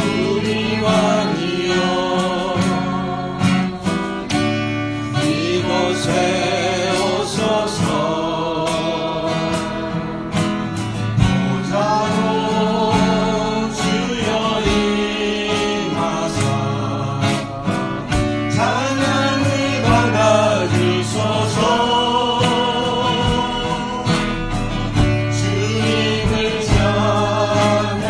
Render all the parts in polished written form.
우리 왕이여 이곳에 오소서 보좌로 주여 임하사 찬양을 받아주소서 주님을 찬양하리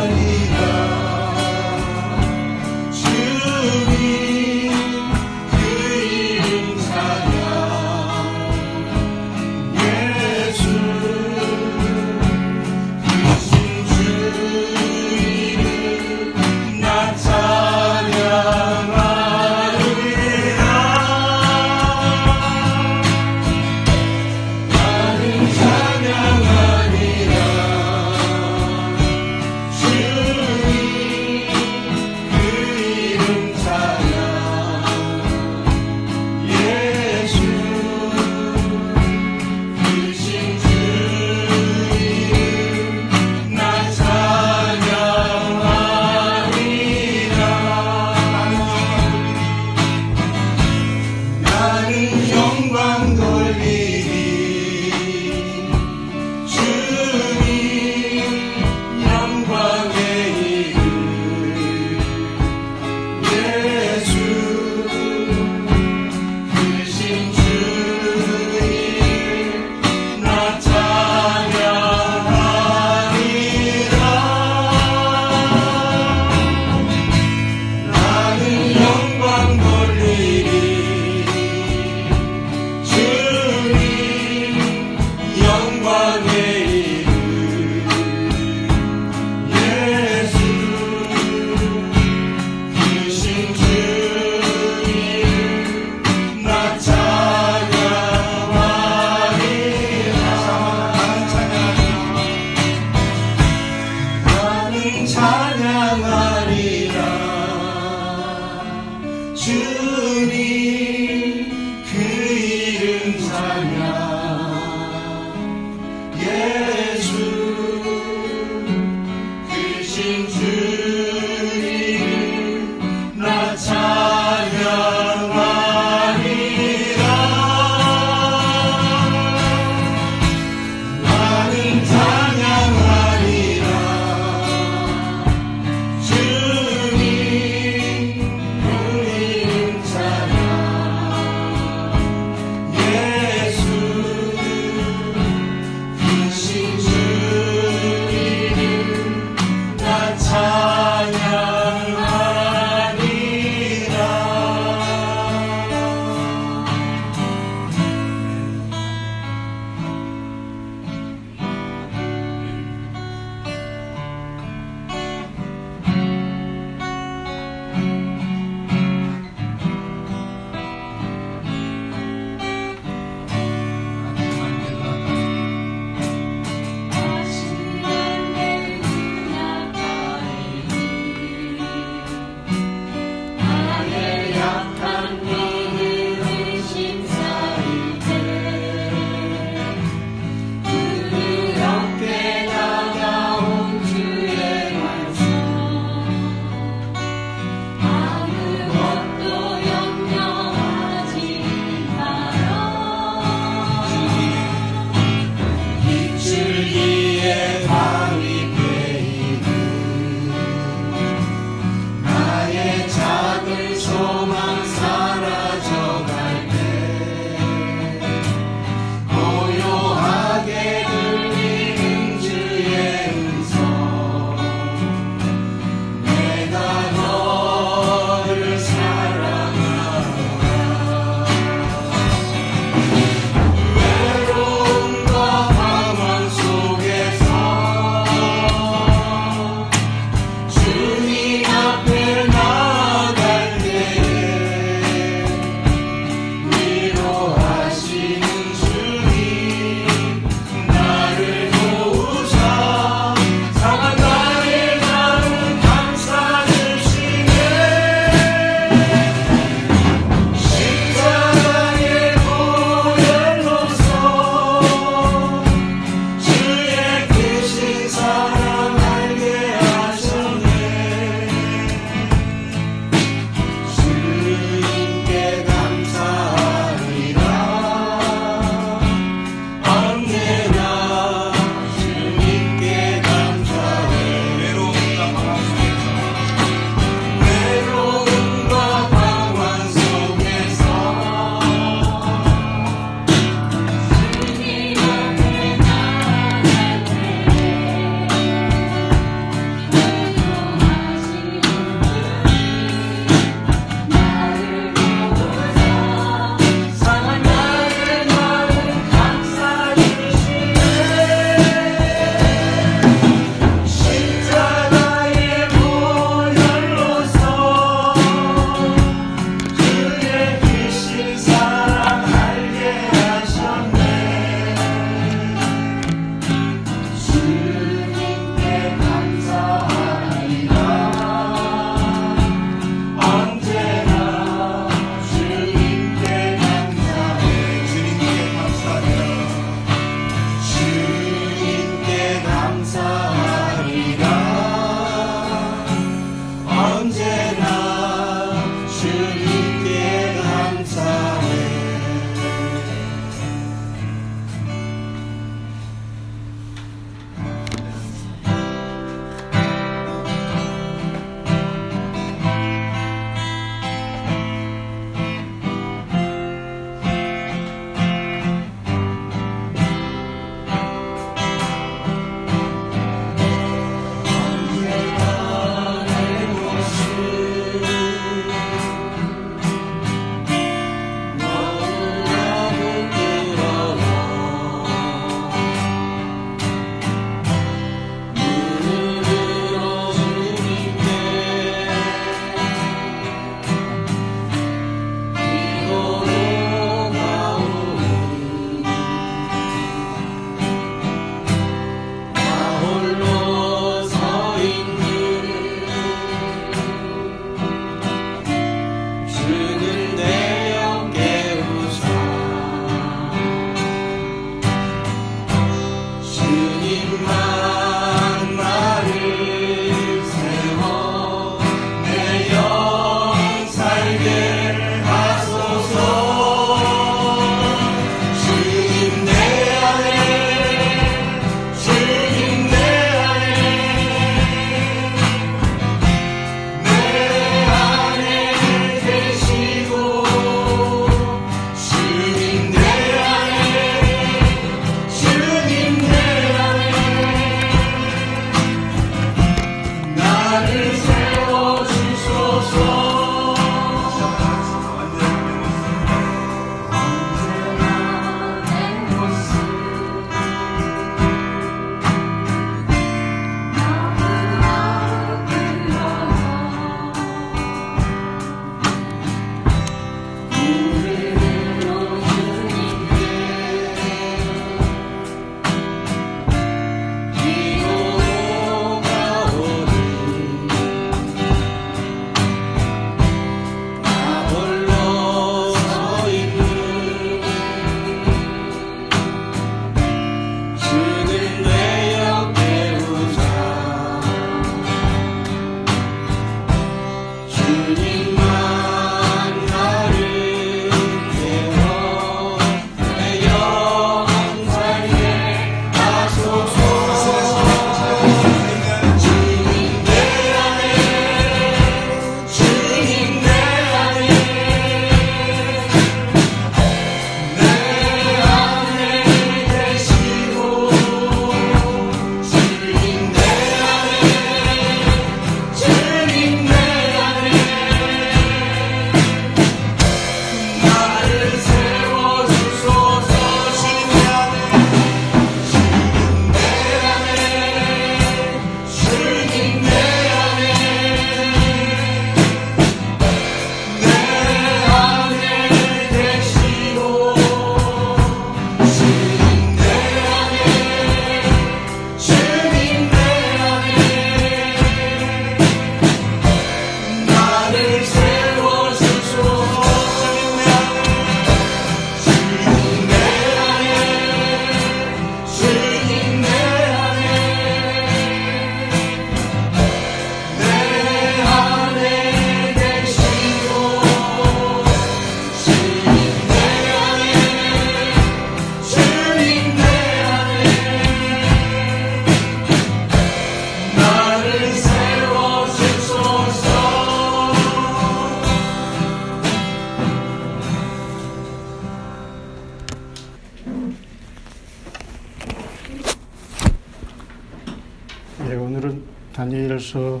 네, 오늘은 다니엘서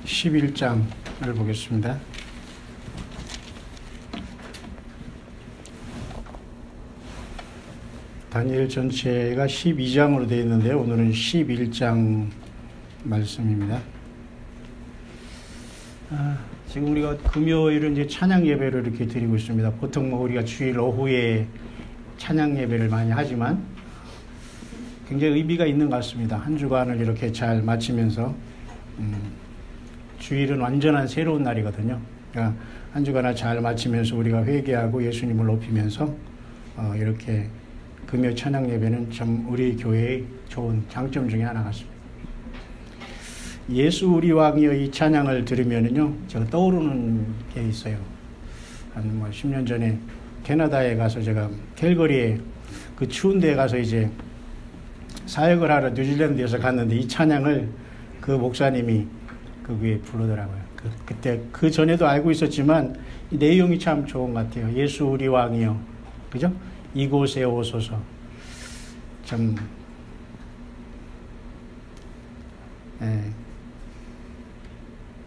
11장을 보겠습니다. 다니엘 전체가 12장으로 되어 있는데 오늘은 11장 말씀입니다. 지금 우리가 금요일은 이제 찬양 예배를 이렇게 드리고 있습니다. 보통 우리가 주일 오후에 찬양 예배를 많이 하지만 굉장히 의미가 있는 것 같습니다. 한 주간을 이렇게 잘 마치면서 주일은 완전한 새로운 날이거든요. 그러니까 한 주간을 잘 마치면서 우리가 회개하고 예수님을 높이면서 이렇게 금요 찬양 예배는 참 우리 교회의 좋은 장점 중에 하나 같습니다. 예수 우리 왕이여 이 찬양을 들으면은요, 제가 떠오르는 게 있어요. 한 10년 전에 캐나다에 가서 제가 캘거리에 그 추운 데에 가서 이제 사역을 하러 뉴질랜드에서 갔는데 이 찬양을 그 목사님이 그 위에 부르더라고요. 그때 그 전에도 알고 있었지만 이 내용이 참 좋은 것 같아요. 예수 우리 왕이여, 그죠? 이곳에 오소서. 참,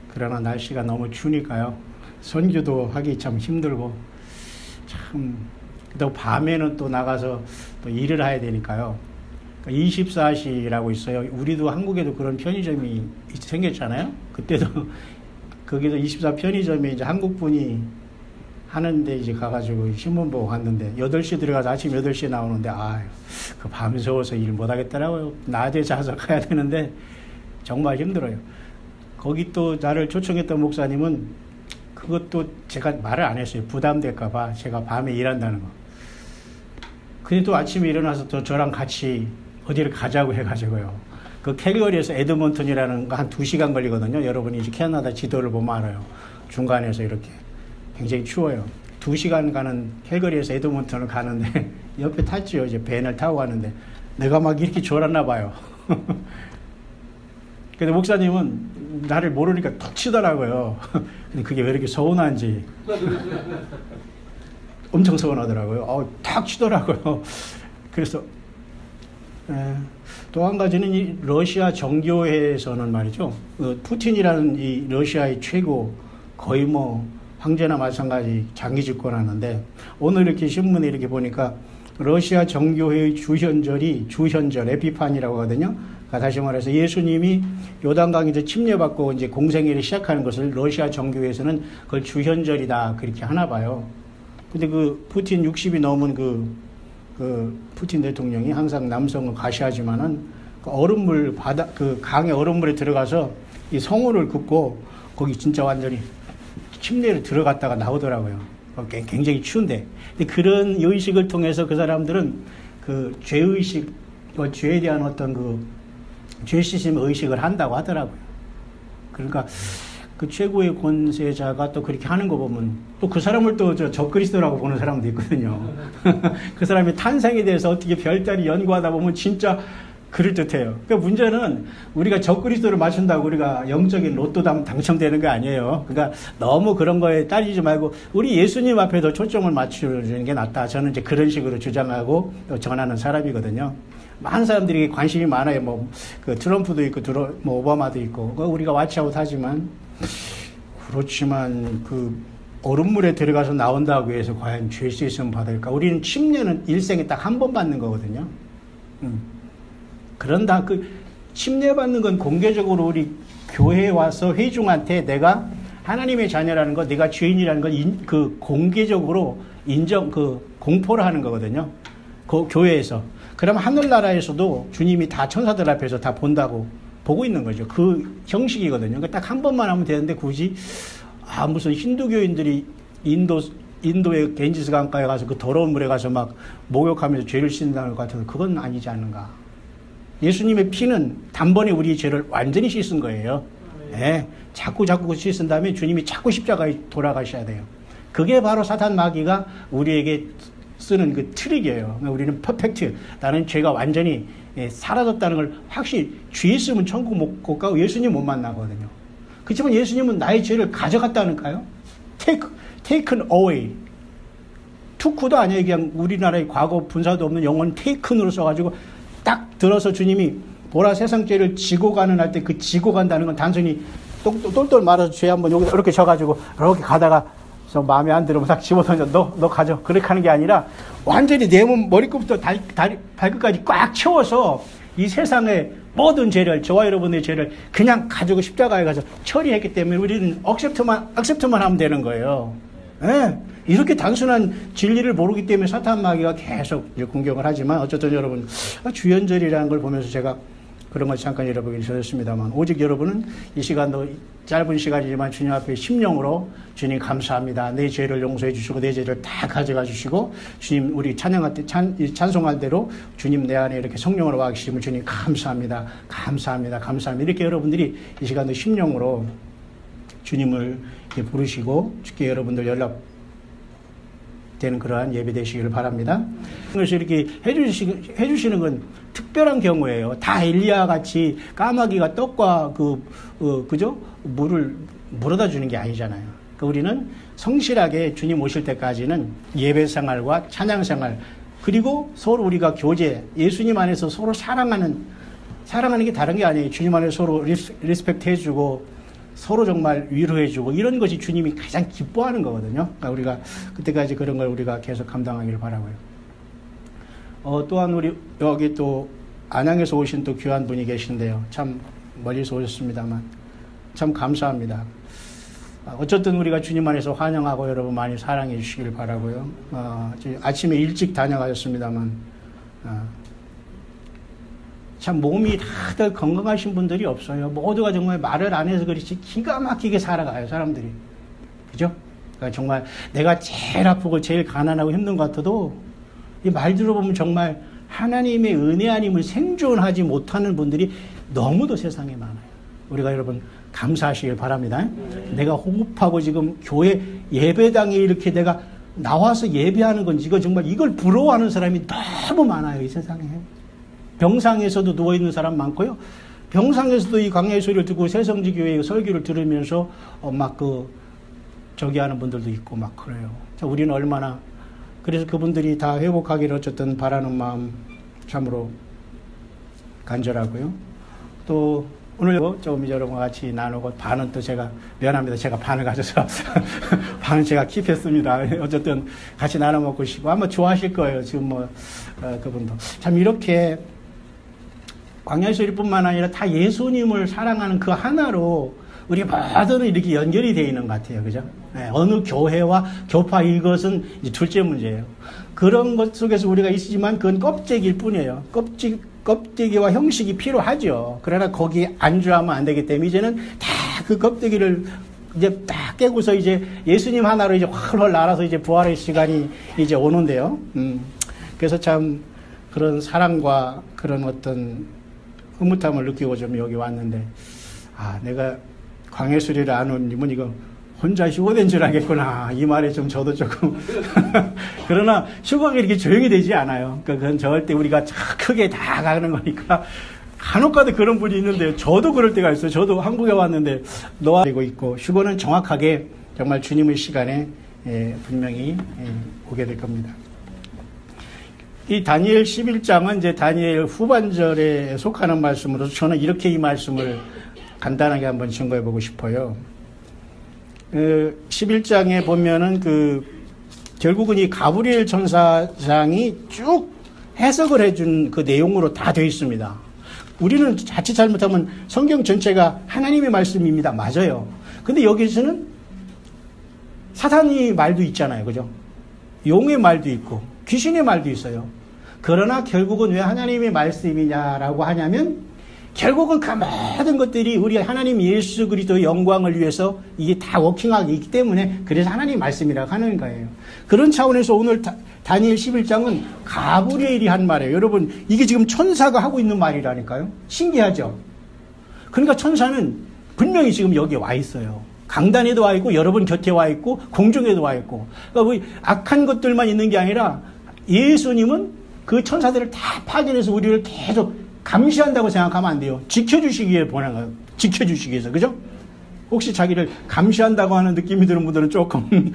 그러나 날씨가 너무 추우니까요. 선교도 하기 참 힘들고, 참, 또 밤에는 또 나가서 또 일을 해야 되니까요. 24시라고 있어요. 우리도 한국에도 그런 편의점이 생겼잖아요. 그때도 거기도 24 편의점에 이제 한국 분이 하는데 이제 가가지고 신문 보고 갔는데 8시 들어가서 아침 8시에 나오는데 그 밤 새워서 일 못하겠더라고요. 낮에 자서 가야 되는데 정말 힘들어요. 거기 또 나를 초청했던 목사님은 그것도 제가 말을 안 했어요. 부담될까봐 제가 밤에 일한다는 거. 근데 또 아침에 일어나서 또 저랑 같이 어디를 가자고 해가지고요. 그 캘거리에서 에드먼턴이라는 거 한 2시간 걸리거든요. 여러분이 이제 캐나다 지도를 보면 알아요. 중간에서 이렇게 굉장히 추워요. 2시간 가는 캘거리에서 에드먼턴을 가는데 옆에 탔지요. 이제 밴을 타고 가는데 내가 막 이렇게 졸았나 봐요. 근데 목사님은 나를 모르니까 툭 치더라고요. 근데 그게 왜 이렇게 서운한지 엄청 서운하더라고요. 탁 치더라고요. 그래서 또 한 가지는 이 러시아 정교회에서는 말이죠. 푸틴이라는 이 러시아의 최고 거의 뭐 황제나 마찬가지 장기 집권하는데 오늘 이렇게 신문에 이렇게 보니까 러시아 정교회의 주현절 에피판이라고 하거든요. 그러니까 다시 말해서 예수님이 요단강에서 침례받고 이제 공생애를 시작하는 것을 러시아 정교회에서는 그걸 주현절이다 그렇게 하나 봐요. 근데 그 푸틴 60이 넘은 그 푸틴 대통령이 항상 남성을 과시하지만은 그 얼음물 그 강의 얼음물에 들어가서 이 성호를 긋고 거기 진짜 완전히 침례를 들어갔다가 나오더라고요. 굉장히 추운데. 근데 그런 의식을 통해서 그 사람들은 그 죄의식, 죄에 대한 어떤 그 죄 씻음 의식을 한다고 하더라고요. 그러니까 그 최고의 권세자가 또 그렇게 하는 거 보면 또 그 사람을 또 적그리스도라고 보는 사람도 있거든요. 그 사람의 탄생에 대해서 어떻게 별다리 연구하다 보면 진짜 그럴듯해요. 그러니까 문제는 우리가 적그리스도를 맞춘다고 우리가 영적인 로또 당첨되는 게 아니에요. 그러니까 너무 그런 거에 따지지 말고 우리 예수님 앞에 더 초점을 맞추는 게 낫다. 저는 이제 그런 식으로 주장하고 전하는 사람이거든요. 많은 사람들이 관심이 많아요. 뭐 그 트럼프도 있고 뭐 오바마도 있고 우리가 와치아웃 하지만 그렇지만 그 얼음물에 들어가서 나온다고 해서 과연 죄 씻음 받을까? 우리는 침례는 일생에 딱 한 번 받는 거거든요. 그런다 그 침례 받는 건 공개적으로 우리 교회에 와서 회중한테 내가 하나님의 자녀라는 거, 내가 죄인이라는 걸 그 공개적으로 공포를 하는 거거든요. 그 교회에서. 그러면 하늘나라에서도 주님이 다 천사들 앞에서 다 본다고 보고 있는 거죠. 그 형식이거든요. 그러니까 딱 한 번만 하면 되는데 굳이 무슨 힌두교인들이 인도의 겐지스 강가에 가서 그 더러운 물에 가서 막 목욕하면서 죄를 씻는다는 것 같아서 그건 아니지 않는가. 예수님의 피는 단번에 우리의 죄를 완전히 씻은 거예요. 네. 자꾸 씻은 다음에 주님이 자꾸 십자가에 돌아가셔야 돼요. 그게 바로 사탄 마귀가 우리에게 쓰는 그 트릭이에요. 우리는 퍼펙트. 나는 죄가 완전히 사라졌다는 걸 확실히 죄 있으면 천국 못 가고 예수님 못 만나거든요. 그렇지만 예수님은 나의 죄를 가져갔다니까요. taken away. 투쿠도 아니에요. 그냥 우리나라의 과거 분사도 없는 영어는 taken으로 써가지고 딱 들어서 주님이 보라 세상 죄를 지고 가는 할 때 그 지고 간다는 건 단순히 똘똘 말아서 죄 한번 여기서 이렇게 져가지고 이렇게 가다가 저 마음에 안 들으면 딱 집어 던져 너 가져 그렇게 하는 게 아니라 완전히 내 몸 머리끝부터 다리 발끝까지 꽉 채워서 이 세상의 모든 죄를 저와 여러분의 죄를 그냥 가지고 십자가에 가서 처리했기 때문에 우리는 액셉트만 하면 되는 거예요. 예. 이렇게 단순한 진리를 모르기 때문에 사탄 마귀가 계속 이제 공격을 하지만 어쨌든 여러분 주연절이라는 걸 보면서 제가 그런 걸 잠깐 여러분에게 전했습니다만 오직 여러분은 이 시간도 짧은 시간이지만 주님 앞에 심령으로 주님 감사합니다. 내 죄를 용서해 주시고 내 죄를 다 가져가 주시고 주님 우리 찬양할 때 찬송할 대로 주님 내 안에 이렇게 성령으로 와 계시면 주님 감사합니다. 감사합니다. 감사합니다. 이렇게 여러분들이 이 시간도 심령으로 주님을 이렇게 부르시고 주께 여러분들 연락 되는 그러한 예배 되시기를 바랍니다. 그래서 이렇게 해주시는 건 특별한 경우예요. 다 엘리야 같이 까마귀가 떡과 그죠? 물을 물어다 주는 게 아니잖아요. 그러니까 우리는 성실하게 주님 오실 때까지는 예배 생활과 찬양 생활 그리고 서로 우리가 교제, 예수님 안에서 서로 사랑하는 게 다른 게 아니에요. 주님 안에서 서로 리스펙트 해주고 서로 정말 위로해주고 이런 것이 주님이 가장 기뻐하는 거거든요. 그러니까 우리가 그때까지 그런 걸 우리가 계속 감당하기를 바라고요. 또한 우리 여기 또 안양에서 오신 또 귀한 분이 계신데요. 참 멀리서 오셨습니다만 참 감사합니다. 어쨌든 우리가 주님 안에서 환영하고 여러분 많이 사랑해 주시기를 바라고요. 아침에 일찍 다녀가셨습니다만 참 몸이 다들 건강하신 분들이 없어요. 모두가 정말 말을 안 해서 그렇지 기가 막히게 살아가요, 사람들이. 그죠? 그러니까 정말 내가 제일 아프고 제일 가난하고 힘든 것 같아도 이 말 들어보면 정말 하나님의 은혜 아님을 생존하지 못하는 분들이 너무도 세상에 많아요. 우리가 여러분 감사하시길 바랍니다. 내가 호흡하고 지금 교회 예배당에 이렇게 내가 나와서 예배하는 건 이거 정말 이걸 부러워하는 사람이 너무 많아요, 이 세상에. 병상에서도 누워있는 사람 많고요. 병상에서도 이 강야의 소리를 듣고 새성지교회 설교를 들으면서 저기 하는 분들도 있고 막 그래요. 자, 우리는 얼마나 그래서 그분들이 다 회복하기를 어쨌든 바라는 마음 참으로 간절하고요. 또 오늘 조금 여러분과 같이 나누고 반은 또 제가 미안합니다. 제가 반을 가져서 반은 제가 킵했습니다. 어쨌든 같이 나눠 먹고 싶고 아마 좋아하실 거예요. 지금 그분도 참 이렇게 광야의 소리뿐만 아니라 다 예수님을 사랑하는 그 하나로 우리 모두는 이렇게 연결이 되어 있는 것 같아요. 그죠? 네, 어느 교회와 교파 이것은 이제 둘째 문제예요. 그런 것 속에서 우리가 있지만 그건 껍데기일 뿐이에요. 껍데기와 형식이 필요하죠. 그러나 거기에 안주하면 안 되기 때문에 이제는 다 그 껍데기를 이제 딱 깨고서 이제 예수님 하나로 이제 훨훨 날아서 이제 부활의 시간이 이제 오는데요. 그래서 참 그런 사랑과 그런 어떤 흐뭇함을 느끼고 좀 여기 왔는데, 내가 광해수리를 아는 님은 이거 혼자 휴거된 줄 알겠구나. 이 말에 좀 저도 조금. 그러나 휴거가 이렇게 조용히 되지 않아요. 그러니까 그건 절대 우리가 크게 다 가는 거니까. 간혹가도 그런 분이 있는데, 저도 그럴 때가 있어요. 저도 한국에 왔는데, 되고 있고, 휴거는 정확하게 정말 주님의 시간에 분명히 오게 될 겁니다. 이 다니엘 11장은 이제 다니엘 후반절에 속하는 말씀으로서 저는 이렇게 이 말씀을 간단하게 한번 증거해 보고 싶어요. 11장에 보면은 결국은 이 가브리엘 천사장이 쭉 해석을 해준 그 내용으로 다 되어 있습니다. 우리는 자칫 잘못하면 성경 전체가 하나님의 말씀입니다. 맞아요. 근데 여기서는 사탄의 말도 있잖아요. 그죠? 용의 말도 있고 귀신의 말도 있어요. 그러나 결국은 왜 하나님의 말씀이냐라고 하냐면 결국은 그 모든 것들이 우리 하나님 예수 그리스도의 영광을 위해서 이게 다 워킹하기 있기 때문에 그래서 하나님 말씀이라고 하는 거예요. 그런 차원에서 오늘 다니엘 11장은 가브리엘이 한 말이에요. 여러분 이게 지금 천사가 하고 있는 말이라니까요. 신기하죠? 그러니까 천사는 분명히 지금 여기에 와 있어요. 강단에도 와 있고 여러분 곁에 와 있고 공중에도 와 있고. 그러니까 악한 것들만 있는 게 아니라 예수님은 그 천사들을 다 파견해서 우리를 계속 감시한다고 생각하면 안 돼요. 지켜주시기 위해 보낸 거예요. 지켜주시기 위해서. 그죠? 혹시 자기를 감시한다고 하는 느낌이 드는 분들은 조금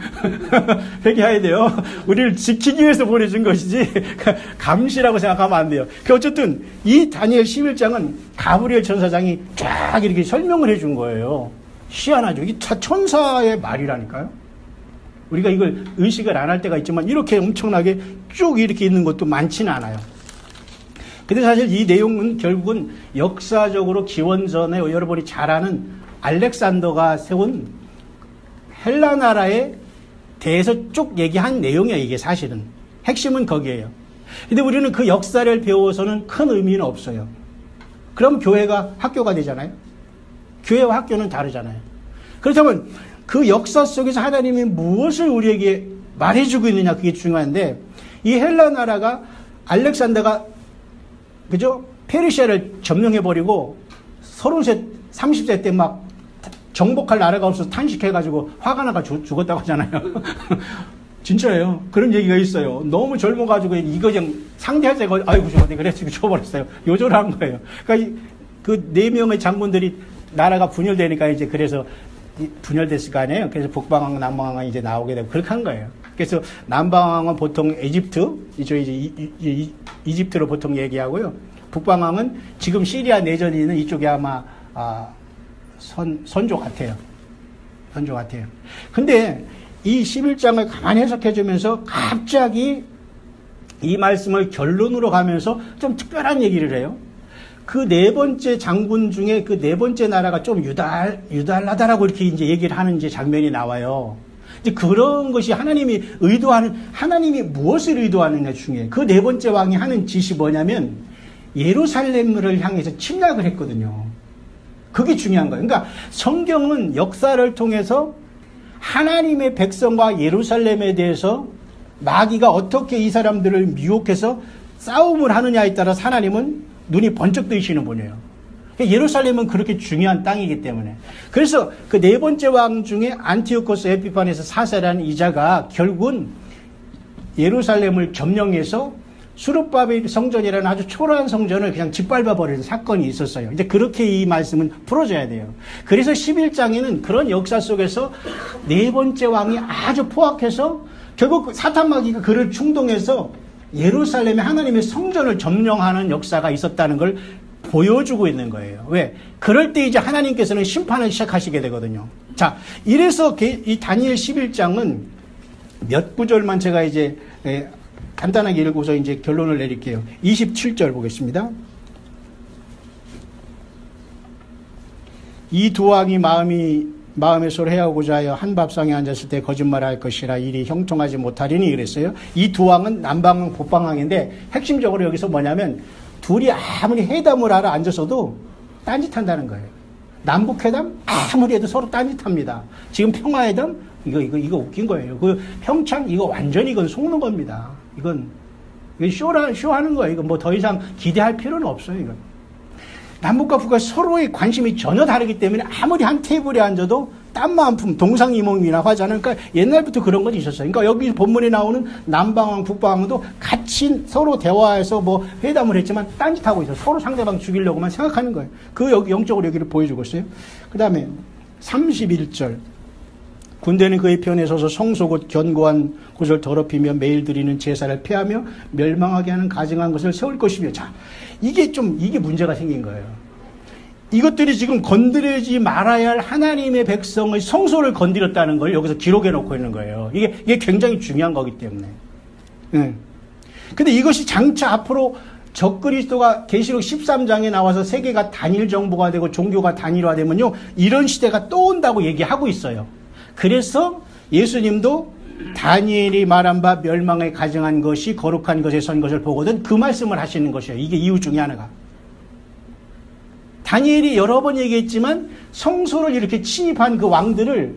회개해야 돼요. 우리를 지키기 위해서 보내준 것이지 감시라고 생각하면 안 돼요. 어쨌든 이 다니엘 11장은 가브리엘 천사장이 쫙 이렇게 설명을 해준 거예요. 희한하죠. 이게 천사의 말이라니까요. 우리가 이걸 의식을 안 할 때가 있지만 이렇게 엄청나게 쭉 이렇게 있는 것도 많지는 않아요. 근데 사실 이 내용은 결국은 역사적으로 기원전에 여러분이 잘 아는 알렉산더가 세운 헬라 나라에 대해서 쭉 얘기한 내용이에요. 이게 사실은. 핵심은 거기에요. 근데 우리는 그 역사를 배워서는 큰 의미는 없어요. 그럼 교회가 학교가 되잖아요. 교회와 학교는 다르잖아요. 그렇다면 그 역사 속에서 하나님이 무엇을 우리에게 말해주고 있느냐, 그게 중요한데, 이 헬라 나라가 알렉산더가 그죠? 페르시아를 점령해버리고 30세 때 막 정복할 나라가 없어서 탄식해가지고 화가 나가 죽었다고 하잖아요. 진짜예요. 그런 얘기가 있어요. 너무 젊어가지고 이거 그냥 상대할 때가 아이고 저한테 그래서 죽어버렸어요. 요절한 거예요. 그러니까 그 4명의 장군들이 나라가 분열되니까 이제 그래서 분열됐을 거 아니에요. 그래서 북방왕, 남방왕이 이제 나오게 되고 그렇게 한 거예요. 그래서 남방왕은 보통 이집트, 이집트로 보통 얘기하고요. 북방왕은 지금 시리아 내전이 있는 이쪽에 아마 선조 같아요. 선조 같아요. 근데 이 11장을 가만히 해석해주면서 갑자기 이 말씀을 결론으로 가면서 좀 특별한 얘기를 해요. 그 4번째 장군 중에 그 4번째 나라가 좀 유달하다라고 이렇게 이제 얘기를 하는 이제 장면이 나와요. 이제 그런 것이 하나님이 무엇을 의도하느냐 중에 그 4번째 왕이 하는 짓이 뭐냐면 예루살렘을 향해서 침략을 했거든요. 그게 중요한 거예요. 그러니까 성경은 역사를 통해서 하나님의 백성과 예루살렘에 대해서 마귀가 어떻게 이 사람들을 미혹해서 싸움을 하느냐에 따라서 하나님은 눈이 번쩍 뜨이시는 분이에요. 예루살렘은 그렇게 중요한 땅이기 때문에. 그래서 그 4번째 왕 중에 안티오코스 에피파네스 4세라는 이자가 결국은 예루살렘을 점령해서 수르바벨 성전이라는 아주 초라한 성전을 그냥 짓밟아버리는 사건이 있었어요. 이제 그렇게 이 말씀은 풀어져야 돼요. 그래서 11장에는 그런 역사 속에서 4번째 왕이 아주 포악해서 결국 사탄 마귀가 그를 충동해서 예루살렘에 하나님의 성전을 점령하는 역사가 있었다는 걸 보여주고 있는 거예요. 왜? 그럴 때 이제 하나님께서는 심판을 시작하시게 되거든요. 자, 이래서 이 다니엘 11장은 몇 구절만 제가 이제 간단하게 읽고서 이제 결론을 내릴게요. 27절 보겠습니다. 이 두 왕이 마음에 서로 헤어고자 하여 한 밥상에 앉았을 때 거짓말할 것이라 일이 형통하지 못하리니 그랬어요. 이 두 왕은 남방왕, 북방왕인데 핵심적으로 여기서 뭐냐면 둘이 아무리 회담을 하러 앉아서도 딴짓한다는 거예요. 남북회담 아무리 해도 서로 딴짓합니다. 지금 평화회담 이거 웃긴 거예요. 그 평창 이거 완전히 이건 속는 겁니다. 이건 쇼하는 거예요. 이거 뭐 더 이상 기대할 필요는 없어요. 이건. 남북과 북과 서로의 관심이 전혀 다르기 때문에 아무리 한 테이블에 앉아도 딴마음 품, 동상이몽이라고 하잖아요. 그러니까 옛날부터 그런 것이 있었어요. 그러니까 여기 본문에 나오는 남방왕, 북방왕도 같이 서로 대화해서 뭐 회담을 했지만 딴짓하고 있어요. 서로 상대방 죽이려고만 생각하는 거예요. 그 영적으로 여기를 보여주고 있어요. 그 다음에 31절. 군대는 그의 편에 서서 성소 곧 견고한 곳을 더럽히며 매일 드리는 제사를 폐하며 멸망하게 하는 가증한 것을 세울 것이며. 자, 이게 문제가 생긴 거예요. 이것들이 지금 건드리지 말아야 할 하나님의 백성의 성소를 건드렸다는 걸 여기서 기록해 놓고 있는 거예요. 이게 굉장히 중요한 거기 때문에. 근데 이것이 장차 앞으로 적그리스도가 계시록 13장에 나와서 세계가 단일 정부가 되고 종교가 단일화되면요, 이런 시대가 또 온다고 얘기하고 있어요. 그래서 예수님도 다니엘이 말한 바 멸망에 가증한 것이 거룩한 것에 선 것을 보거든 그 말씀을 하시는 것이에요. 이게 이유 중에 하나가. 다니엘이 여러 번 얘기했지만 성소를 이렇게 침입한 그 왕들을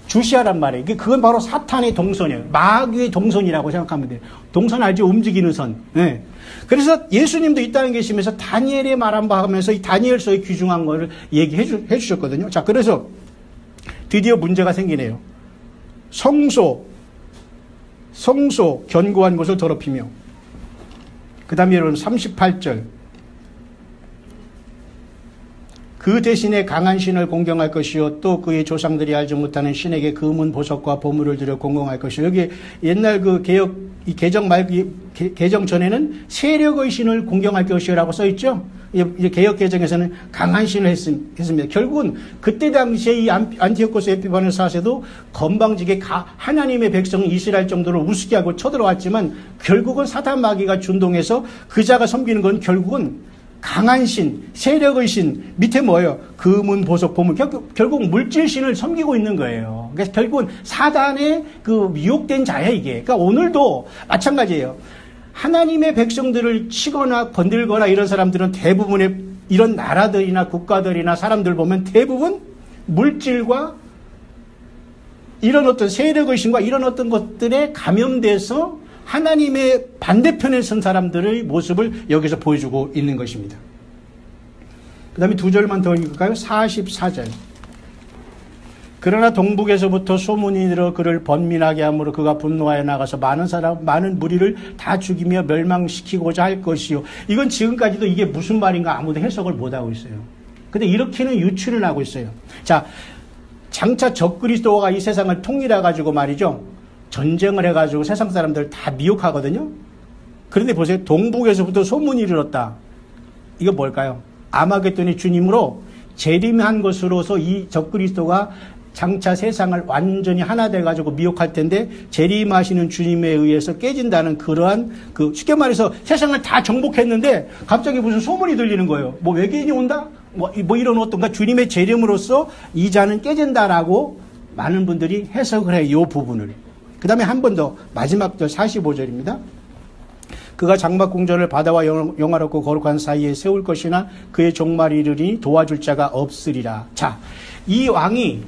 주시하란 말이에요. 그건 바로 사탄의 동선이에요. 마귀의 동선이라고 생각하면 돼요. 동선 알죠? 움직이는 선. 네. 그래서 예수님도 이 땅에 계시면서 다니엘이 말한 바 하면서 이 다니엘서에 귀중한 거를 얘기해 주셨거든요. 자, 그래서 드디어 문제가 생기네요. 성소 견고한 곳을 더럽히며. 그 다음에 여러분 38절. 그 대신에 강한 신을 공경할 것이요 또 그의 조상들이 알지 못하는 신에게 금은 보석과 보물을 들여 공경할 것이요. 여기 옛날 그 개정 전에는 세력의 신을 공경할 것이라고 써 있죠. 이제 개혁 개정에서는 강한 신을 했습니다. 결국은 그때 당시에 이 안티오코스 에피파네스 4세도 건방지게 하나님의 백성 이스라엘 정도로 우습게 하고 쳐들어왔지만 결국은 사탄 마귀가 준동해서 그자가 섬기는 건 결국은 강한 신, 세력의 신, 밑에 뭐예요? 금은, 보석, 보물. 결국 물질 신을 섬기고 있는 거예요. 그래서 결국은 사단의 그 미혹된 자야, 이게. 그러니까 오늘도 마찬가지예요. 하나님의 백성들을 치거나 건들거나 이런 사람들은 대부분의 이런 나라들이나 국가들이나 사람들 보면 대부분 물질과 이런 어떤 세력의 신과 이런 어떤 것들에 감염돼서 하나님의 반대편에 선 사람들의 모습을 여기서 보여주고 있는 것입니다. 그 다음에 2절만 더 읽을까요? 44절. 그러나 동북에서부터 소문이 들어 그를 번민하게 하므로 그가 분노하여 나가서 많은 무리를 다 죽이며 멸망시키고자 할 것이요. 이건 지금까지도 이게 무슨 말인가 아무도 해석을 못하고 있어요. 근데 이렇게는 유추를 하고 있어요. 자, 장차 적그리스도가 이 세상을 통일해가지고 말이죠. 전쟁을 해가지고 세상 사람들 다 미혹하거든요. 그런데 보세요. 동북에서부터 소문이 일었다. 이거 뭘까요? 아마겟돈이 주님으로 재림한 것으로서 이 적그리스도가 장차 세상을 완전히 하나 돼가지고 미혹할 텐데 재림하시는 주님에 의해서 깨진다는 그러한 쉽게 말해서 세상을 다 정복했는데 갑자기 무슨 소문이 들리는 거예요. 뭐 외계인이 온다? 뭐 이런 어떤가 주님의 재림으로써 이 자는 깨진다라고 많은 분들이 해석을 해요. 이 부분을. 그 다음에 한 번 더 마지막 절 45절입니다. 그가 장막 궁전을 바다와 영화롭고 거룩한 사이에 세울 것이나 그의 종말이 이르리니 도와줄 자가 없으리라. 자, 이 왕이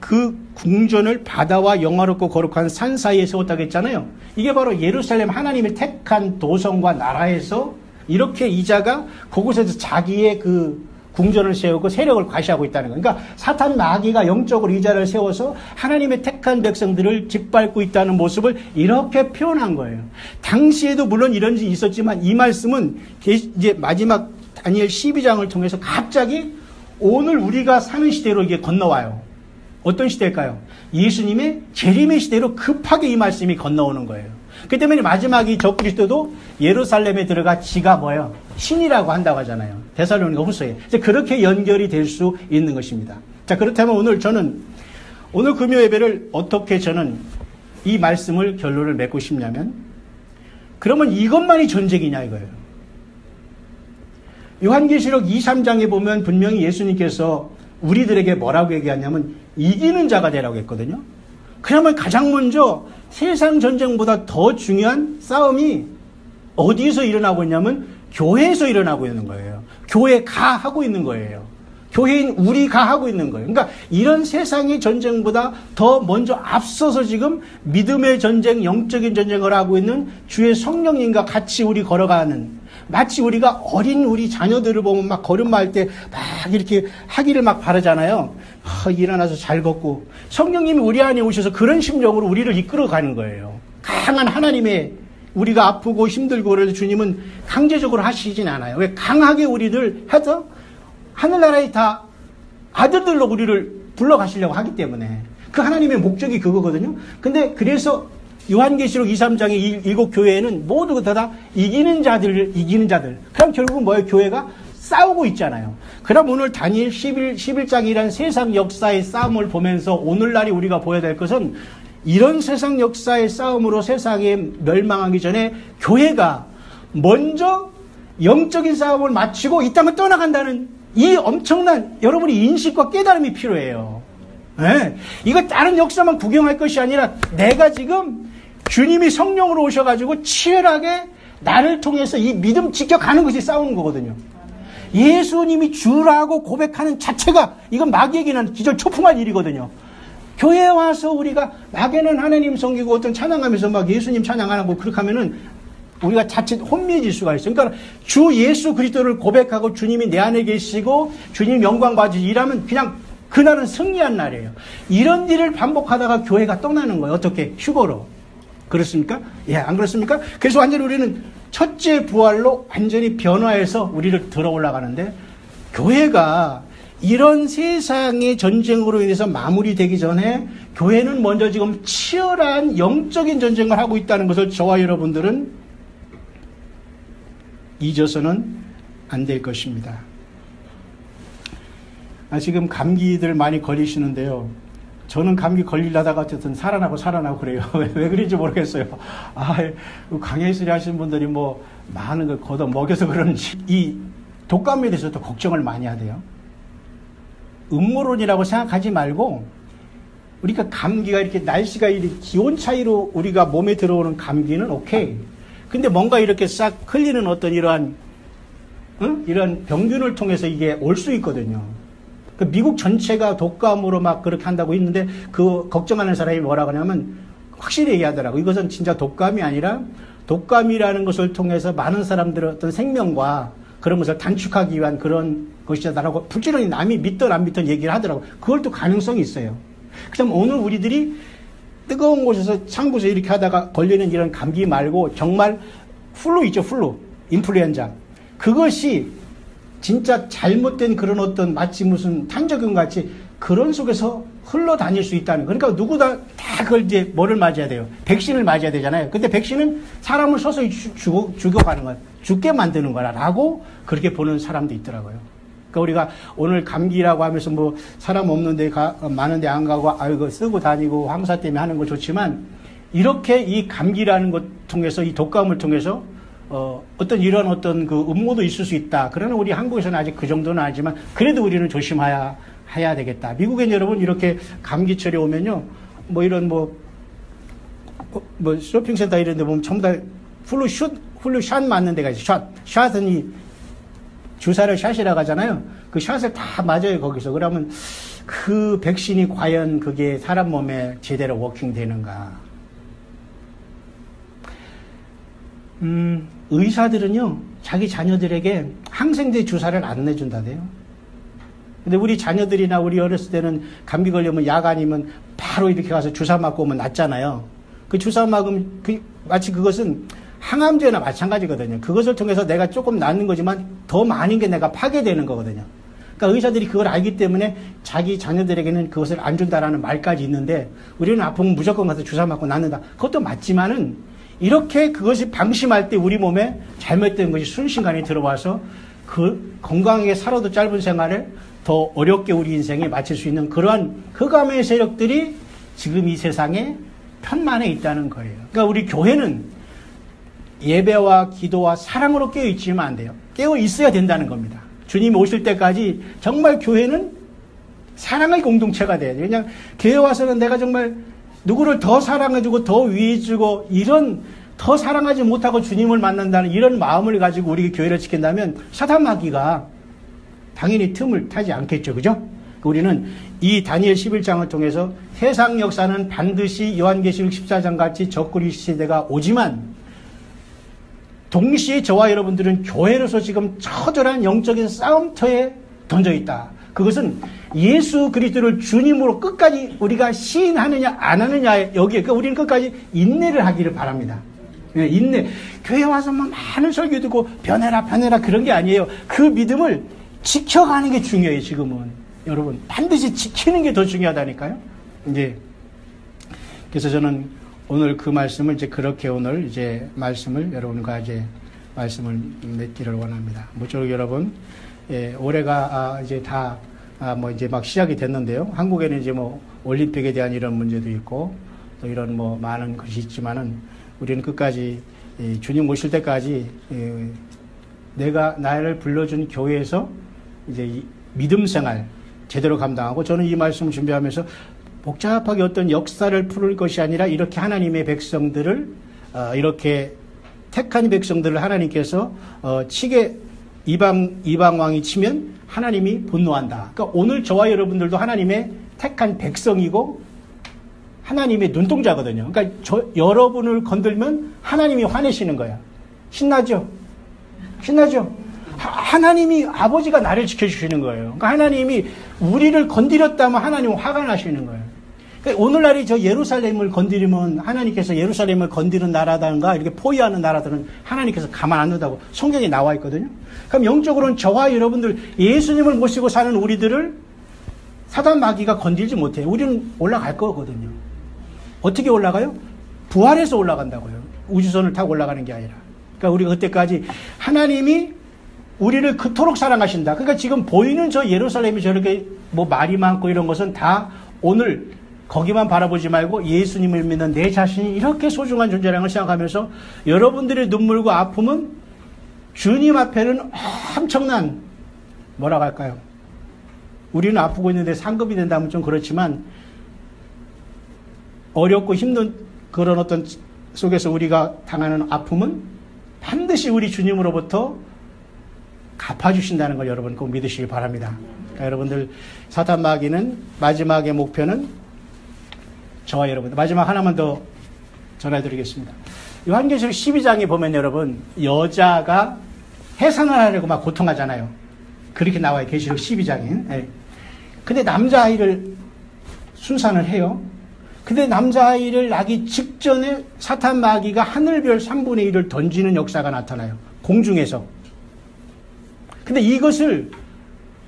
그 궁전을 바다와 영화롭고 거룩한 산 사이에 세웠다고 했잖아요. 이게 바로 예루살렘 하나님의 택한 도성과 나라에서 이렇게 이자가 그곳에서 자기의 그 궁전을 세우고 세력을 과시하고 있다는 거예요. 그러니까 사탄 마귀가 영적으로 이자를 세워서 하나님의 택한 백성들을 짓밟고 있다는 모습을 이렇게 표현한 거예요. 당시에도 물론 이런 일이 있었지만 이 말씀은 이제 마지막 다니엘 12장을 통해서 갑자기 오늘 우리가 사는 시대로 이게 건너와요. 어떤 시대일까요? 예수님의 재림의 시대로 급하게 이 말씀이 건너오는 거예요. 그 때문에 마지막 이 적그리스도도 예루살렘에 들어가 지가 뭐예요? 신이라고 한다고 하잖아요. 데살로니가 후서에. 그렇게 연결이 될 수 있는 것입니다. 자, 그렇다면 오늘 금요 예배를 어떻게 저는 이 말씀을 결론을 맺고 싶냐면, 그러면 이것만이 전쟁이냐 이거예요. 요한계시록 2, 3장에 보면 분명히 예수님께서 우리들에게 뭐라고 얘기하냐면 이기는 자가 되라고 했거든요. 그러면 가장 먼저 세상 전쟁보다 더 중요한 싸움이 어디서 일어나고 있냐면 교회에서 일어나고 있는 거예요. 교회가 하고 있는 거예요. 교회인 우리가 하고 있는 거예요. 그러니까 이런 세상의 전쟁보다 더 먼저 앞서서 지금 믿음의 전쟁, 영적인 전쟁을 하고 있는 주의 성령님과 같이 우리 걸어가는, 마치 우리가 어린 우리 자녀들을 보면 막 걸음마할 때 막 이렇게 하기를 막 바라잖아요. 일어나서 잘 걷고. 성령님이 우리 안에 오셔서 그런 심정으로 우리를 이끌어가는 거예요. 강한 하나님의, 우리가 아프고 힘들고 그래도 주님은 강제적으로 하시진 않아요. 왜? 강하게 우리를 해서 하늘나라에 다 아들들로 우리를 불러가시려고 하기 때문에. 그 하나님의 목적이 그거거든요. 근데 그래서 요한계시록 2, 3장의 일곱 교회에는 모두 다 이기는 자들. 그럼 결국은 뭐예요? 교회가 싸우고 있잖아요. 그럼 오늘 다니엘 11장이란 세상 역사의 싸움을 보면서 오늘날이 우리가 보여야 될 것은 이런 세상 역사의 싸움으로 세상에 멸망하기 전에 교회가 먼저 영적인 싸움을 마치고 이 땅을 떠나간다는 이 엄청난 여러분의 인식과 깨달음이 필요해요. 네. 이거 다른 역사만 구경할 것이 아니라 내가 지금 주님이 성령으로 오셔가지고 치열하게 나를 통해서 이 믿음 지켜가는 것이 싸우는 거거든요. 예수님이 주라고 고백하는 자체가 이건 마귀에게는 기절 초풍할 일이거든요. 교회에 와서 우리가 막에는 하나님 섬기고 어떤 찬양하면서 막 예수님 찬양 안 하고 그렇게 하면은 우리가 자칫 혼미해질 수가 있어요. 그러니까 주 예수 그리스도를 고백하고 주님이 내 안에 계시고 주님 영광 받으시 이라면 그냥 그날은 승리한 날이에요. 이런 일을 반복하다가 교회가 떠나는 거예요. 어떻게? 휴거로. 그렇습니까? 예, 안 그렇습니까? 그래서 완전히 우리는 첫째 부활로 완전히 변화해서 우리를 들어 올라가는데 교회가 이런 세상의 전쟁으로 인해서 마무리되기 전에 교회는 먼저 지금 치열한 영적인 전쟁을 하고 있다는 것을 저와 여러분들은 잊어서는 안 될 것입니다. 지금 감기들 많이 걸리시는데요. 저는 감기 걸리려다가 어쨌든 살아나고 그래요. 왜 그런지 모르겠어요. 강해수리 하시는 분들이 뭐 많은 걸 걷어 먹여서 그런지 이 독감에 대해서도 걱정을 많이 하대요. 음모론이라고 생각하지 말고 우리가 감기가 이렇게 날씨가 이렇게 기온 차이로 우리가 몸에 들어오는 감기는 오케이. 근데 뭔가 이렇게 싹 흘리는 어떤 이러한 병균을 통해서 이게 올 수 있거든요. 미국 전체가 독감으로 막 그렇게 한다고 했는데 그 걱정하는 사람이 뭐라고 하냐면 확실히 얘기하더라고. 이것은 진짜 독감이 아니라 독감이라는 것을 통해서 많은 사람들의 어떤 생명과 그런 것을 단축하기 위한 그런 것이다라고 부지런히 남이 믿든 안 믿든 얘기를 하더라고. 그걸 또 가능성이 있어요. 그다음 오늘 우리들이 뜨거운 곳에서 찬 곳에 이렇게 하다가 걸리는 이런 감기 말고 정말 플루 있죠, 플루. 인플루엔자. 그것이 진짜 잘못된 그런 어떤 마치 무슨 탄저균 같이 그런 속에서 흘러다닐 수 있다는. 그러니까 누구다 다 그걸 이제 뭐를 맞아야 돼요? 백신을 맞아야 되잖아요. 근데 백신은 사람을 서서히 죽여가는 거야. 죽게 만드는 거라고 그렇게 보는 사람도 있더라고요. 그러니까 우리가 오늘 감기라고 하면서 뭐 사람 없는데 많은데 안 가고 이거 쓰고 다니고 황사 때문에 하는 거 좋지만 이렇게 이 감기라는 것 통해서 이 독감을 통해서 어떤 이런 어떤 그 음모도 있을 수 있다. 그러나 우리 한국에서는 아직 그 정도는 아니지만 그래도 우리는 조심해야 되겠다. 미국엔 여러분 이렇게 감기철이 오면요, 뭐 이런 뭐 쇼핑센터 이런 데 보면 전부 다 플루샷 맞는 데가 있어요. 샷은 이 주사를 샷이라고 하잖아요. 그 샷을 다 맞아요, 거기서. 그러면 그 백신이 과연 그게 사람 몸에 제대로 워킹되는가. 의사들은요, 자기 자녀들에게 항생제 주사를 안 내준다대요. 근데 우리 자녀들이나 우리 어렸을 때는 감기 걸리면 약 아니면 바로 이렇게 가서 주사 맞고 오면 낫잖아요. 그 주사 맞으면 마치 그것은 항암제나 마찬가지거든요. 그것을 통해서 내가 조금 낫는 거지만 더 많은 게 내가 파괴되는 거거든요. 그러니까 의사들이 그걸 알기 때문에 자기 자녀들에게는 그것을 안 준다라는 말까지 있는데 우리는 아프면 무조건 가서 주사 맞고 낫는다. 그것도 맞지만은 이렇게 그것이 방심할 때 우리 몸에 잘못된 것이 순식간에 들어와서 그 건강하게 살아도 짧은 생활을 더 어렵게 우리 인생에 마칠 수 있는 그러한 흑암의 세력들이 지금 이 세상에 편만에 있다는 거예요. 그러니까 우리 교회는 예배와 기도와 사랑으로 깨어 있지만 안 돼요. 깨어 있어야 된다는 겁니다. 주님 오실 때까지 정말 교회는 사랑의 공동체가 돼야 돼요. 그냥 교회 와서는 내가 정말 누구를 더 사랑해주고 더 위해주고 이런 더 사랑하지 못하고 주님을 만난다는 이런 마음을 가지고 우리 교회를 지킨다면 사탄마귀가 당연히 틈을 타지 않겠죠. 그죠? 우리는 이 다니엘 11장을 통해서 세상 역사는 반드시 요한계시록 14장 같이 적그리 시대가 오지만 동시에 저와 여러분들은 교회로서 지금 처절한 영적인 싸움터에 던져 있다. 그것은 예수 그리스도를 주님으로 끝까지 우리가 시인하느냐 안 하느냐에 여기에 그러니까 우리는 끝까지 인내를 하기를 바랍니다. 인내. 교회 와서 뭐 많은 설교 듣고 변해라 그런 게 아니에요. 그 믿음을 지켜가는 게 중요해요. 지금은 여러분 반드시 지키는 게 더 중요하다니까요. 이제 그래서 저는 오늘 그 말씀을 이제 그렇게 오늘 이제 말씀을 여러분과 이제 말씀을 맺기를 원합니다. 모쪼록 여러분 올해가 이제 다 뭐 이제 막 시작이 됐는데요. 한국에는 이제 뭐 올림픽에 대한 이런 문제도 있고 또 이런 뭐 많은 것이 있지만은 우리는 끝까지 주님 오실 때까지 내가 나를 불러준 교회에서 이제 믿음 생활 제대로 감당하고 저는 이 말씀을 준비하면서 복잡하게 어떤 역사를 풀을 것이 아니라 이렇게 하나님의 백성들을 이렇게 택한 백성들을 하나님께서 치게 이방 왕이 치면 하나님이 분노한다. 그러니까 오늘 저와 여러분들도 하나님의 택한 백성이고 하나님의 눈동자거든요. 그러니까 여러분을 건들면 하나님이 화내시는 거야. 신나죠? 하나님이 아버지가 나를 지켜주시는 거예요. 그러니까 하나님이 우리를 건드렸다면 하나님은 화가 나시는 거예요. 그러니까 오늘날이 저 예루살렘을 건드리면 하나님께서 예루살렘을 건드리는 나라든가 이렇게 포위하는 나라들은 하나님께서 가만 안 둔다고 성경에 나와 있거든요. 그럼 영적으로는 저와 여러분들 예수님을 모시고 사는 우리들을 사단 마귀가 건들지 못해요. 우리는 올라갈 거거든요. 어떻게 올라가요? 부활해서 올라간다고요. 우주선을 타고 올라가는 게 아니라. 그러니까 우리가 그때까지 하나님이 우리를 그토록 사랑하신다. 그러니까 지금 보이는 저 예루살렘이 저렇게 뭐 말이 많고 이런 것은 다 오늘 거기만 바라보지 말고 예수님을 믿는 내 자신이 이렇게 소중한 존재라는 걸 생각하면서 여러분들의 눈물과 아픔은 주님 앞에는 엄청난 뭐라고 할까요? 우리는 아프고 있는데 상급이 된다면 좀 그렇지만 어렵고 힘든 그런 어떤 속에서 우리가 당하는 아픔은 반드시 우리 주님으로부터 갚아주신다는 걸 여러분 꼭 믿으시기 바랍니다. 그러니까 여러분들 사탄 마귀는 마지막의 목표는 저와 여러분 마지막 하나만 더 전해드리겠습니다. 요한계시록 12장에 보면 여러분 여자가 해산을 하려고 막 고통하잖아요. 그렇게 나와요. 계시록 12장에. 네. 근데 남자아이를 순산을 해요. 근데 남자아이를 낳기 직전에 사탄 마귀가 하늘별 3분의 1을 던지는 역사가 나타나요. 공중에서. 근데 이것을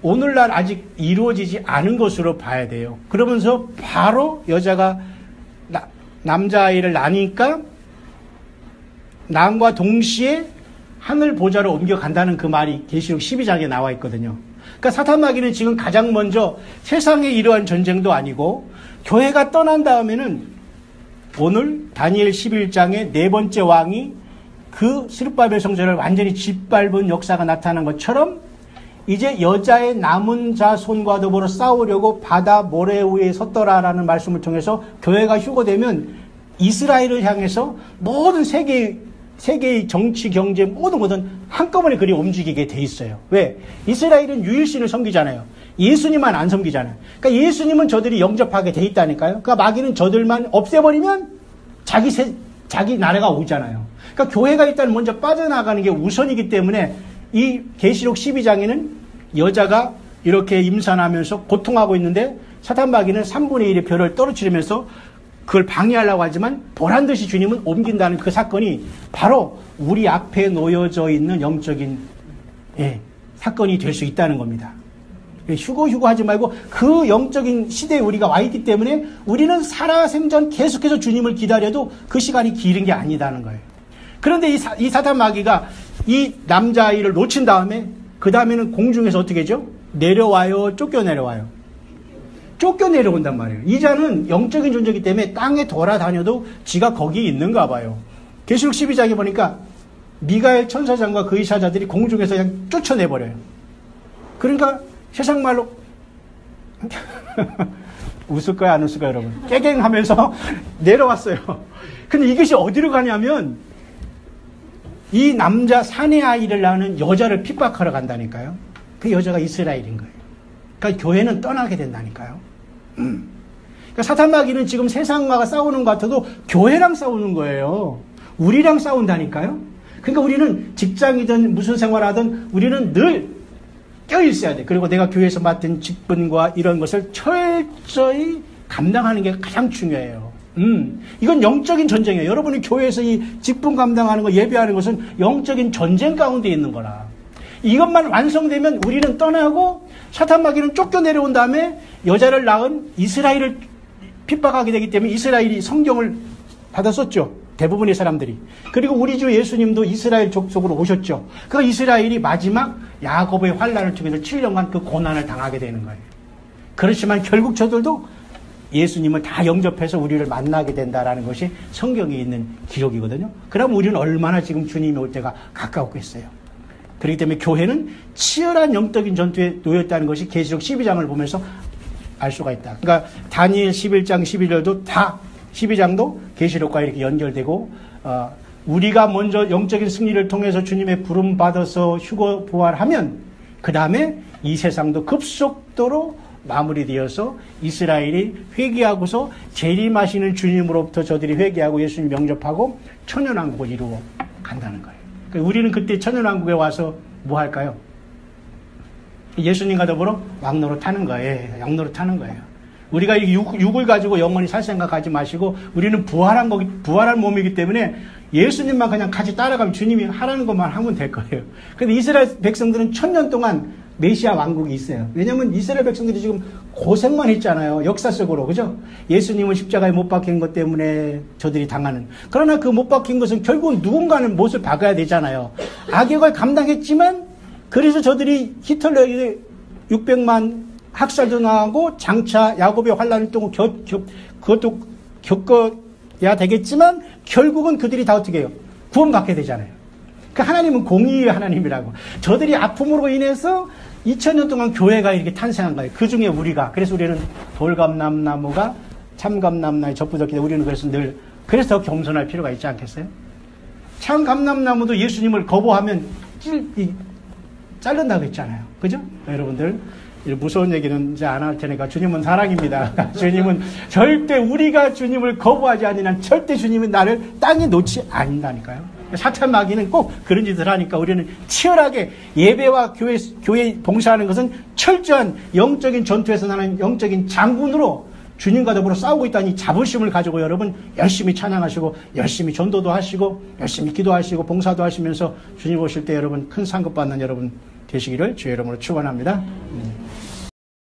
오늘날 아직 이루어지지 않은 것으로 봐야 돼요. 그러면서 바로 여자가 남자아이를 낳으니까 남과 동시에 하늘 보좌로 옮겨간다는 그 말이 계시록 12장에 나와 있거든요. 그러니까 사탄 마귀는 지금 가장 먼저 세상에 이러한 전쟁도 아니고 교회가 떠난 다음에는 오늘 다니엘 11장의 네 번째 왕이 그 스룹바벨 성전을 완전히 짓밟은 역사가 나타난 것처럼 이제 여자의 남은 자손과 더불어 싸우려고 바다 모래 위에 섰더라라는 말씀을 통해서 교회가 휴거되면 이스라엘을 향해서 모든 세계의 정치, 경제 모든 것은 한꺼번에 그리 움직이게 돼 있어요. 왜? 이스라엘은 유일신을 섬기잖아요. 예수님만 안 섬기잖아요. 그러니까 예수님은 저들이 영접하게 돼 있다니까요. 그러니까 마귀는 저들만 없애버리면 자기 나라가 오잖아요. 그러니까 교회가 일단 먼저 빠져나가는 게 우선이기 때문에 이 계시록 12장에는 여자가 이렇게 임산하면서 고통하고 있는데 사탄 마귀는 3분의 1의 별을 떨어뜨리면서 그걸 방해하려고 하지만 보란듯이 주님은 옮긴다는 그 사건이 바로 우리 앞에 놓여져 있는 영적인 사건이 될 수 있다는 겁니다. 휴고 하지 말고 그 영적인 시대에 우리가 와 있기 때문에 우리는 살아생전 계속해서 주님을 기다려도 그 시간이 길은 게 아니다는 거예요. 그런데 이 사탄 마귀가 이 남자아이를 놓친 다음에 그 다음에는 공중에서 어떻게 하죠? 내려와요? 쫓겨 내려와요? 쫓겨 내려온단 말이에요. 이자는 영적인 존재이기 때문에 땅에 돌아다녀도 지가 거기 있는가 봐요. 계시록 12장에 보니까 미가엘 천사장과 그의 사자들이 공중에서 그냥 쫓아내버려요. 그러니까 세상 말로 웃을 거야 안 웃을 거야 여러분? 깨갱하면서 내려왔어요. 근데 이것이 어디로 가냐면 이 남자 사내 아이를 낳는 여자를 핍박하러 간다니까요. 그 여자가 이스라엘인 거예요. 그러니까 교회는 떠나게 된다니까요. 그러니까 사탄 마귀는 지금 세상과 싸우는 것 같아도 교회랑 싸우는 거예요. 우리랑 싸운다니까요. 그러니까 우리는 직장이든 무슨 생활하든 우리는 늘 껴있어야 돼. 그리고 내가 교회에서 맡은 직분과 이런 것을 철저히 감당하는 게 가장 중요해요. 이건 영적인 전쟁이에요. 여러분이 교회에서 이 직분 감당하는 거, 예배하는 것은 영적인 전쟁 가운데 있는 거라. 이것만 완성되면 우리는 떠나고 사탄 마귀는 쫓겨 내려온 다음에 여자를 낳은 이스라엘을 핍박하게 되기 때문에 이스라엘이 성경을 받았었죠. 대부분의 사람들이. 그리고 우리 주 예수님도 이스라엘 족속으로 오셨죠. 그 이스라엘이 마지막 야곱의 환난을 통해서 7년간 그 고난을 당하게 되는 거예요. 그렇지만 결국 저들도 예수님을 다 영접해서 우리를 만나게 된다라는 것이 성경에 있는 기록이거든요. 그럼 우리는 얼마나 지금 주님이 올 때가 가까웠겠어요. 그렇기 때문에 교회는 치열한 영적인 전투에 놓였다는 것이 계시록 12장을 보면서 알 수가 있다. 그러니까 다니엘 11장 11절도 다 12장도 계시록과 이렇게 연결되고 우리가 먼저 영적인 승리를 통해서 주님의 부름 받아서 휴거 부활하면 그 다음에 이 세상도 급속도로 마무리되어서 이스라엘이 회개하고서 재림하시는 주님으로부터 저들이 회개하고 예수님 영접하고 천년왕국을 이루어 간다는 거예요. 그러니까 우리는 그때 천년왕국에 와서 뭐 할까요? 예수님과 더불어 왕노릇 타는 거예요. 왕노릇 타는 거예요. 우리가 육을 가지고 영원히 살 생각하지 마시고 우리는 부활한 몸이기 때문에 예수님만 그냥 같이 따라가면 주님이 하라는 것만 하면 될 거예요. 근데 이스라엘 백성들은 1000년 동안 메시아 왕국이 있어요. 왜냐면 이스라엘 백성들이 지금 고생만 했잖아요. 역사 속으로. 그죠? 예수님은 십자가에 못 박힌 것 때문에 저들이 당하는. 그러나 그 못 박힌 것은 결국은 누군가는 못을 박아야 되잖아요. 악역을 감당했지만 그래서 저들이 히틀러에게 600만 학살도 나가고 장차 야곱의 환란을 또 그것도 겪어야 되겠지만 결국은 그들이 다 어떻게 해요? 구원받게 되잖아요. 그 하나님은 공의의 하나님이라고. 저들이 아픔으로 인해서 2000년 동안 교회가 이렇게 탄생한 거예요. 그 중에 우리가. 그래서 우리는 돌감람나무가 참감람나무에 접붙었기 때문에 우리는 그래서 더 겸손할 필요가 있지 않겠어요? 참감람나무도 예수님을 거부하면 자른다고 했잖아요. 그죠? 여러분들. 무서운 얘기는 이제 안 할 테니까 주님은 사랑입니다. 주님은 절대 우리가 주님을 거부하지 않는 한 절대 주님은 나를 땅에 놓지 않는다니까요. 사탄 마귀는 꼭 그런 짓을 하니까 우리는 치열하게 예배와 교회 봉사하는 것은 철저한 영적인 전투에서 나는 영적인 장군으로 주님과 더불어 싸우고 있다니 자부심을 가지고 여러분 열심히 찬양하시고 열심히 전도도 하시고 열심히 기도하시고 봉사도 하시면서 주님 오실 때 여러분 큰 상급 받는 여러분 되시기를 주의 이름으로 축원합니다.